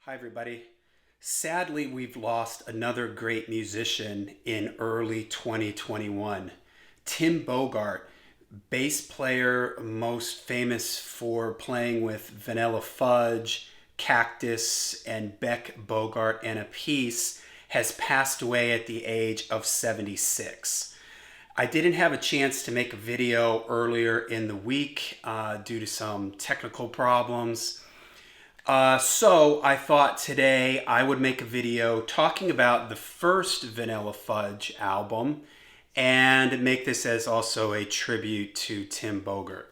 Hi, everybody. Sadly, we've lost another great musician in early 2021. Tim Bogert, bass player most famous for playing with Vanilla Fudge, Cactus, and Beck Bogart and Appice, has passed away at the age of 76. I didn't have a chance to make a video earlier in the week due to some technical problems. So I thought today I would make a video talking about the first Vanilla Fudge album and make this as also a tribute to Tim Bogert.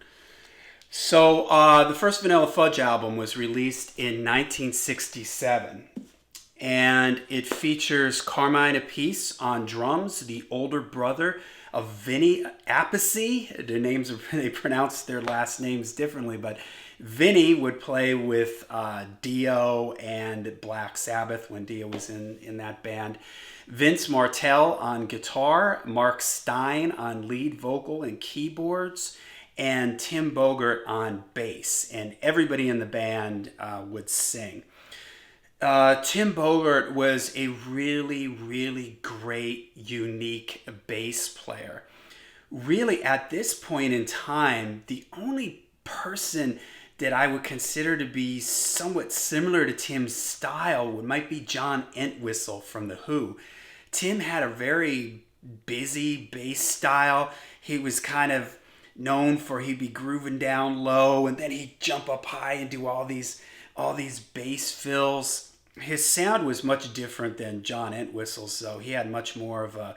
So the first Vanilla Fudge album was released in 1967 and it features Carmine Appice on drums, the older brother of Vinny Appice. Their names, they pronounce their last names differently, but Vinny would play with Dio and Black Sabbath when Dio was in that band. Vince Martell on guitar, Mark Stein on lead vocal and keyboards, and Tim Bogert on bass. And everybody in the band would sing. Tim Bogert was a really, really great, unique bass player. Really, at this point in time, the only person that I would consider to be somewhat similar to Tim's style might be John Entwistle from The Who. Tim had a very busy bass style. He was kind of known for he'd be grooving down low and then he'd jump up high and do all these bass fills. His sound was much different than John Entwistle's, though. He had much more of a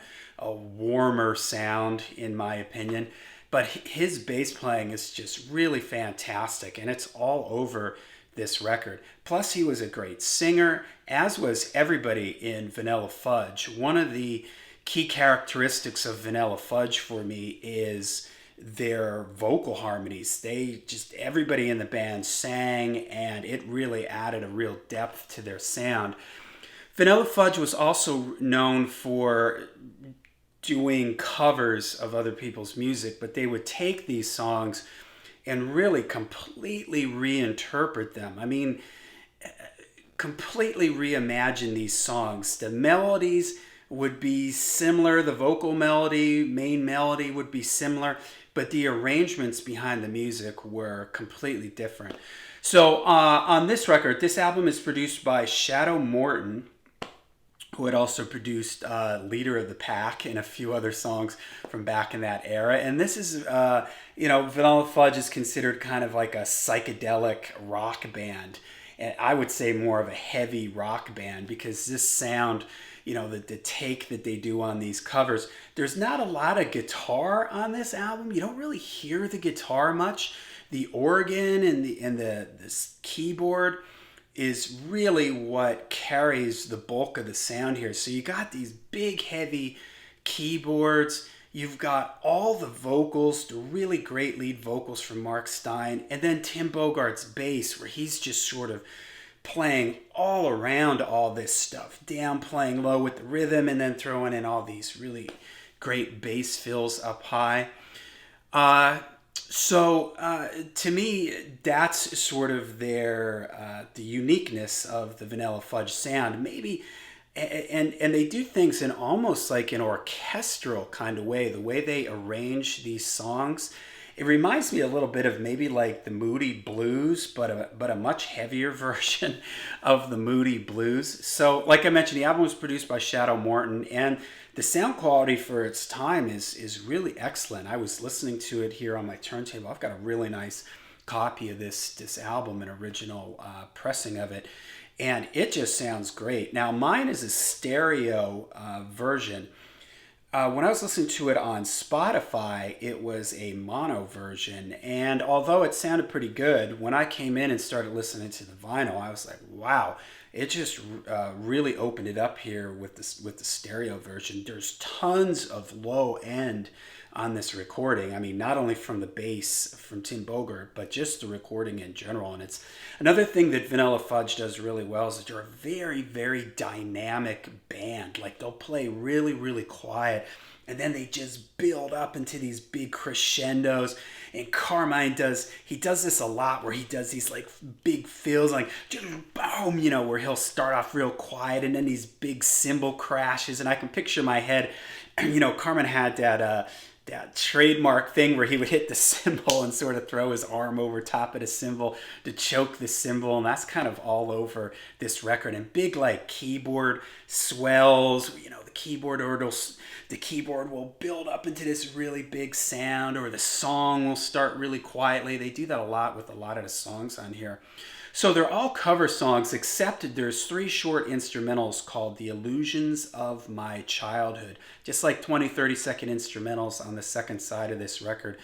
warmer sound, in my opinion. But his bass playing is just really fantastic, and it's all over this record. Plus, he was a great singer, as was everybody in Vanilla Fudge. One of the key characteristics of Vanilla Fudge for me is their vocal harmonies. Everybody in the band sang, and it really added a real depth to their sound. Vanilla Fudge was also known for doing covers of other people's music, but they would take these songs and really completely reinterpret them. I mean, completely reimagine these songs. The melodies would be similar, the vocal melody, main melody would be similar, but the arrangements behind the music were completely different. So on this record, this album is produced by Shadow Morton, who had also produced Leader of the Pack and a few other songs from back in that era. And this is, Vanilla Fudge is considered kind of like a psychedelic rock band. And I would say more of a heavy rock band because this sound, the take that they do on these covers, there's not a lot of guitar on this album. You don't really hear the guitar much. The organ and this keyboard is really what carries the bulk of the sound here. So you got these big, heavy keyboards. You've got all the vocals, the really great lead vocals from Mark Stein, and then Tim Bogart's bass, where he's just sort of playing all around all this stuff, down playing low with the rhythm, and then throwing in all these really great bass fills up high. So to me, that's sort of the uniqueness of the Vanilla Fudge sound. Maybe, and they do things in almost like an orchestral kind of way. The way they arrange these songs, it reminds me a little bit of maybe like the Moody Blues, but a much heavier version of the Moody Blues. So, like I mentioned, the album was produced by Shadow Morton, and the sound quality for its time is really excellent. I was listening to it here on my turntable. I've got a really nice copy of this album, an original pressing of it, and it just sounds great. Now, mine is a stereo version. When I was listening to it on Spotify, it was a mono version, and although it sounded pretty good, when I came in and started listening to the vinyl, I was like, wow, it just really opened it up here with the stereo version. There's tons of low end on this recording. I mean, not only from the bass from Tim Bogert, but just the recording in general. And it's another thing that Vanilla Fudge does really well is that they're a very, very dynamic band. Like they'll play really, really quiet and then they just build up into these big crescendos. And Carmine does this a lot, where he does these like big fills, like just boom, where he'll start off real quiet and then these big cymbal crashes. And I can picture my head, Carmine had that trademark thing where he would hit the cymbal and sort of throw his arm over top of the cymbal to choke the cymbal, and that's kind of all over this record. And big like keyboard swells, the keyboard will build up into this really big sound, or the song will start really quietly. They do that a lot with a lot of the songs on here. So they're all cover songs, except there's 3 short instrumentals called The Illusions of My Childhood. Just like 20, 30-second instrumentals on the second side of this record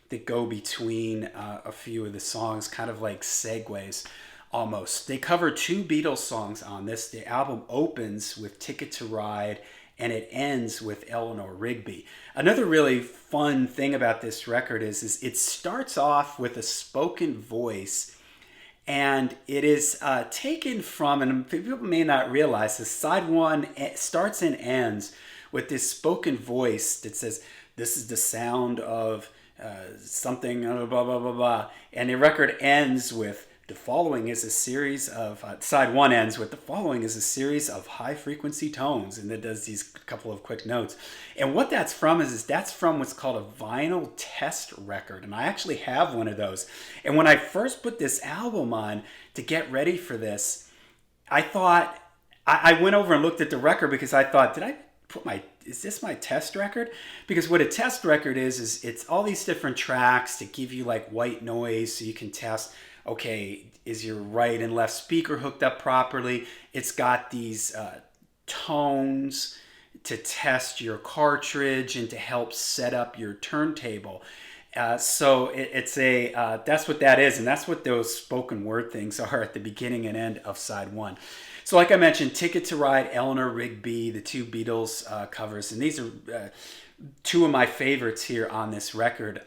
that go between a few of the songs, kind of like segues almost. They cover 2 Beatles songs on this. The album opens with Ticket to Ride, and it ends with Eleanor Rigby. Another really fun thing about this record is it starts off with a spoken voice, and it is taken from, and people may not realize this, side 1 starts and ends with this spoken voice that says, "This is the sound of something, blah, blah, blah, blah." And the record ends with, "The following is a series of," side 1 ends with, "The following is a series of high-frequency tones," and it does these couple of quick notes. And what that's from is that's from what's called a vinyl test record, and I actually have one of those. And when I first put this album on to get ready for this, I thought, I went over and looked at the record because I thought, is this my test record? Because what a test record is it's all these different tracks that give you like white noise so you can test, okay, is your right and left speaker hooked up properly? It's got these tones to test your cartridge and to help set up your turntable. So it's that's what that is, and that's what those spoken word things are at the beginning and end of side 1. So like I mentioned, Ticket to Ride, Eleanor Rigby, the 2 Beatles covers, and these are 2 of my favorites here on this record.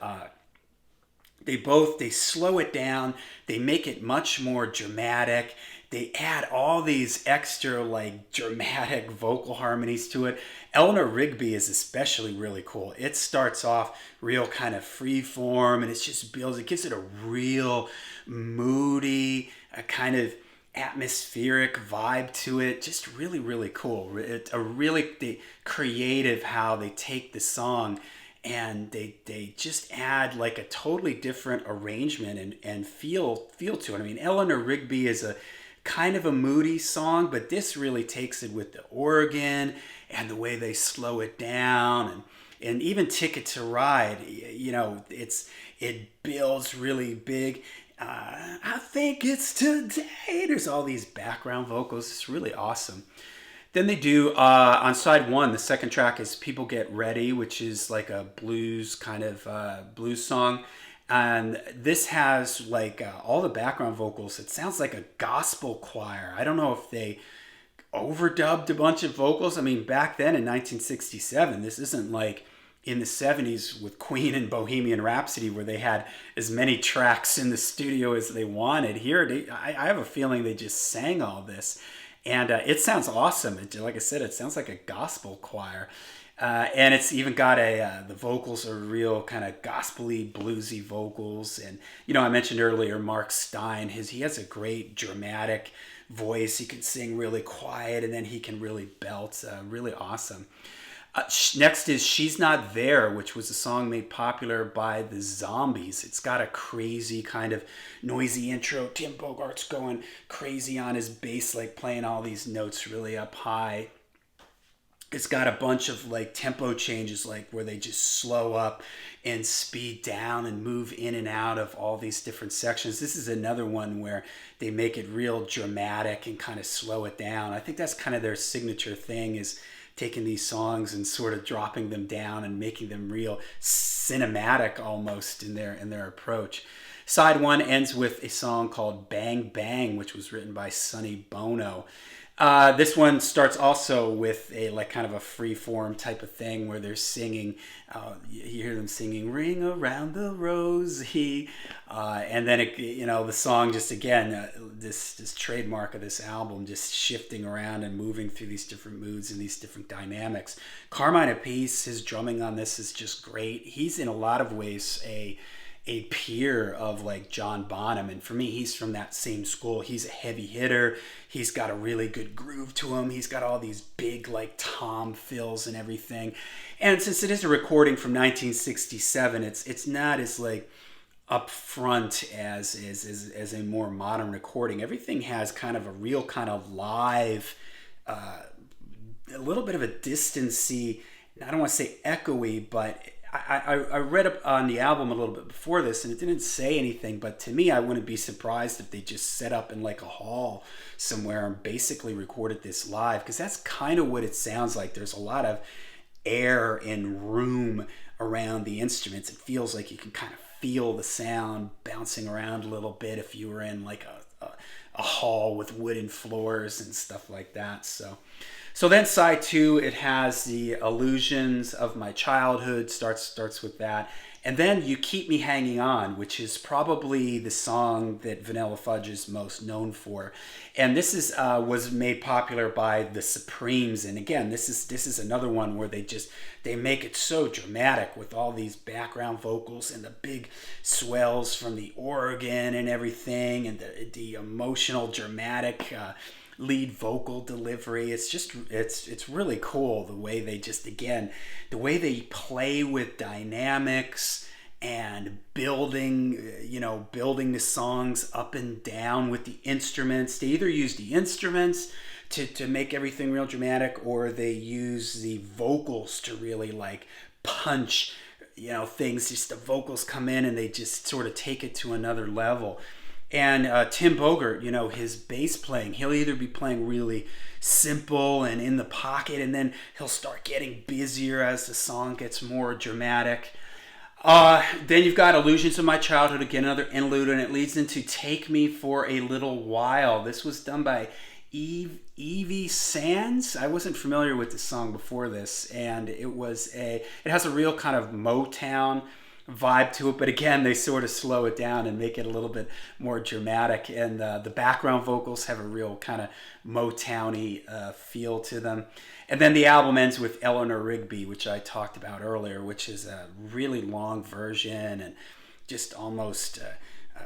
They slow it down, they make it much more dramatic, they add all these extra like dramatic vocal harmonies to it. Eleanor Rigby is especially really cool. It starts off real kind of free form, and it just builds, it gives it a real moody, a kind of atmospheric vibe to it. Just really, really cool. It's a really creative how they take the song and they just add like a totally different arrangement and feel to it. I mean, Eleanor Rigby is a kind of a moody song, but this really takes it with the organ and the way they slow it down, and even Ticket to Ride, it builds really big. I think it's today. There's all these background vocals. It's really awesome. Then they do, on side 1, the second track is People Get Ready, which is like a blues kind of blues song. And this has like all the background vocals. It sounds like a gospel choir. I don't know if they overdubbed a bunch of vocals. I mean, back then in 1967, this isn't like in the 70s with Queen and Bohemian Rhapsody, where they had as many tracks in the studio as they wanted. Here, I have a feeling they just sang all this. And it sounds awesome. Like I said, it sounds like a gospel choir. And it's even got the vocals are real kind of gospel-y, bluesy vocals. And, I mentioned earlier Mark Stein. He has a great dramatic voice. He can sing really quiet, and then he can really belt. Really awesome. Next is She's Not There, which was a song made popular by the Zombies. It's got a crazy kind of noisy intro. Tim Bogart's going crazy on his bass, like playing all these notes really up high. It's got a bunch of like tempo changes, like where they just slow up and speed down and move in and out of all these different sections. This is another one where they make it real dramatic and kind of slow it down. I think that's kind of their signature thing, is taking these songs and sort of dropping them down and making them real cinematic almost in their approach. Side one ends with a song called Bang Bang, which was written by Sonny Bono. This one starts also with a like kind of a free form type of thing where they're singing. You hear them singing "Ring Around the Rosie," and then the song just again this trademark of this album just shifting around and moving through these different moods and these different dynamics. Carmine Appice, his drumming on this is just great. He's in a lot of ways a peer of like John Bonham, and for me he's from that same school. He's a heavy hitter, he's got a really good groove to him, he's got all these big like tom fills and everything. And since it is a recording from 1967, it's not as like upfront as a more modern recording. Everything has kind of a real kind of live, a little bit of a distancy, I don't want to say echoey, but I read up on the album a little bit before this, and it didn't say anything, but to me, I wouldn't be surprised if they just set up in like a hall somewhere and basically recorded this live, because that's kind of what it sounds like. There's a lot of air and room around the instruments. It feels like you can kind of feel the sound bouncing around a little bit if you were in like a hall with wooden floors and stuff like that. So then side two, it has the illusions of my childhood, starts with that. And then You Keep Me Hanging On, which is probably the song that Vanilla Fudge is most known for. And this was made popular by the Supremes. And again, this is another one where they make it so dramatic with all these background vocals and the big swells from the organ and everything, and the emotional, dramatic lead vocal delivery. It's really cool the way they play with dynamics and building the songs up and down with the instruments. They either use the instruments to make everything real dramatic, or they use the vocals to really like punch things. Just the vocals come in and they just sort of take it to another level. And Tim Bogert, his bass playing, he'll either be playing really simple and in the pocket, and then he'll start getting busier as the song gets more dramatic. Then you've got Illusions of My Childhood, again, another interlude, and it leads into Take Me for a Little While. This was done by Evie Sands. I wasn't familiar with the song before this, and it has a real kind of Motown vibe to it, but again, they sort of slow it down and make it a little bit more dramatic, and the background vocals have a real kind of Motown-y feel to them. And then the album ends with Eleanor Rigby, which I talked about earlier, which is a really long version and just almost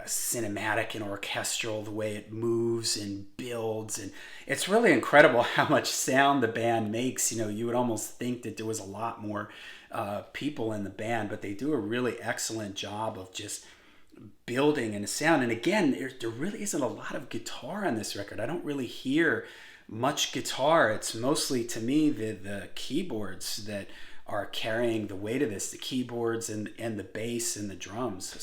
cinematic and orchestral, the way it moves and builds, and it's really incredible how much sound the band makes. You would almost think that there was a lot more people in the band, but they do a really excellent job of just building in a sound. And again, there really isn't a lot of guitar on this record. I don't really hear much guitar. It's mostly, to me, the keyboards that are carrying the weight of this, the keyboards and the bass and the drums.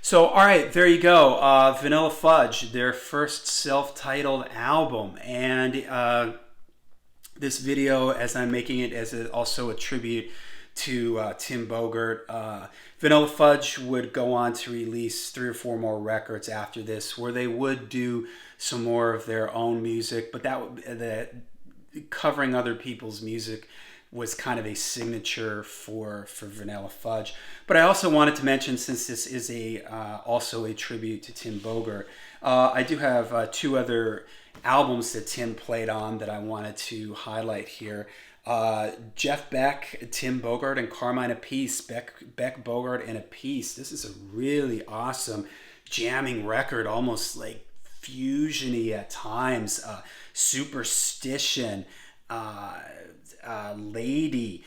So all right, there you go. Vanilla Fudge, their first self-titled album. And this video, as I'm making it, as also a tribute to Tim Bogert. Vanilla Fudge would go on to release 3 or 4 more records after this, where they would do some more of their own music, but that covering other people's music was kind of a signature for Vanilla Fudge. But I also wanted to mention, since this is also a tribute to Tim Bogert, I do have 2 other albums that Tim played on that I wanted to highlight here. Jeff Beck, Tim Bogert, and Carmine Appice. Beck, Bogert, and Appice. This is a really awesome jamming record, almost like fusion-y at times. Superstition, Lady.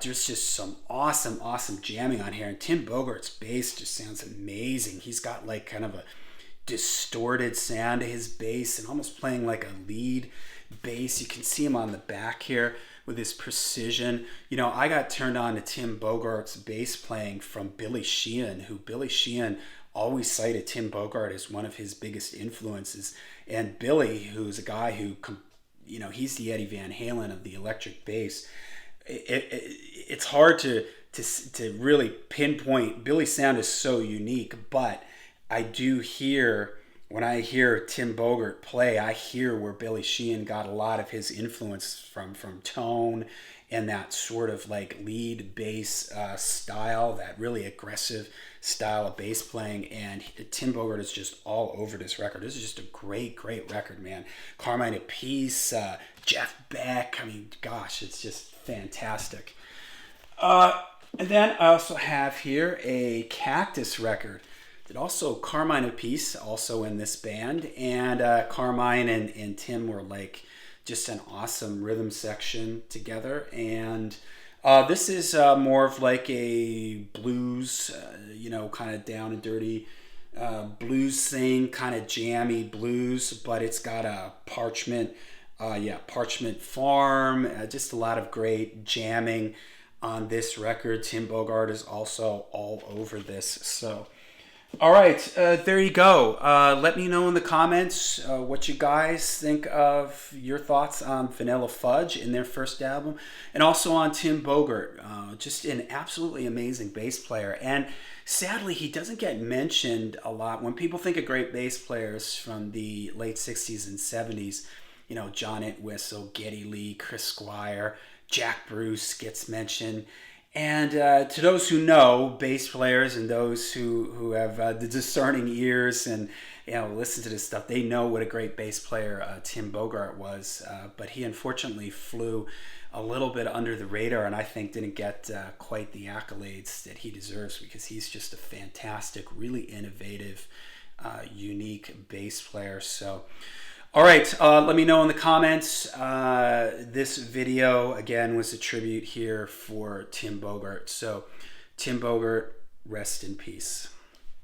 There's just some awesome jamming on here. And Tim Bogert's bass just sounds amazing. He's got like kind of a distorted sound to his bass and almost playing like a lead bass. You can see him on the back here with his precision. I got turned on to Tim Bogert's bass playing from Billy Sheehan, who Billy Sheehan always cited Tim Bogert as one of his biggest influences. And Billy, who's a guy who, he's the Eddie Van Halen of the electric bass. It's hard to to really pinpoint. Billy's sound is so unique, but I do hear, when I hear Tim Bogert play, I hear where Billy Sheehan got a lot of his influence from tone and that sort of like lead bass style, that really aggressive style of bass playing. And Tim Bogert is just all over this record. This is just a great record, man. Carmine Appice, Jeff Beck. I mean, gosh, it's just fantastic. And then I also have here a Cactus record. That also Carmine Appice, also in this band, and Carmine and Tim were like just an awesome rhythm section together. And this is more of like a blues, kind of down and dirty blues thing, kind of jammy blues, but it's got a Parchment Farm, just a lot of great jamming on this record. Tim Bogert is also all over this. So, all right, there you go. Let me know in the comments what you guys think of your thoughts on Vanilla Fudge in their first album, and also on Tim Bogert. Just an absolutely amazing bass player. And sadly, he doesn't get mentioned a lot. When people think of great bass players from the late 60s and 70s, John Entwistle, Geddy Lee, Chris Squire, Jack Bruce gets mentioned. And to those who know, bass players, and those who have the discerning ears and listen to this stuff, they know what a great bass player Tim Bogert was. But he unfortunately flew a little bit under the radar, and I think didn't get quite the accolades that he deserves, because he's just a fantastic, really innovative, unique bass player. So, all right, let me know in the comments. This video, again, was a tribute here for Tim Bogert. So, Tim Bogert, rest in peace.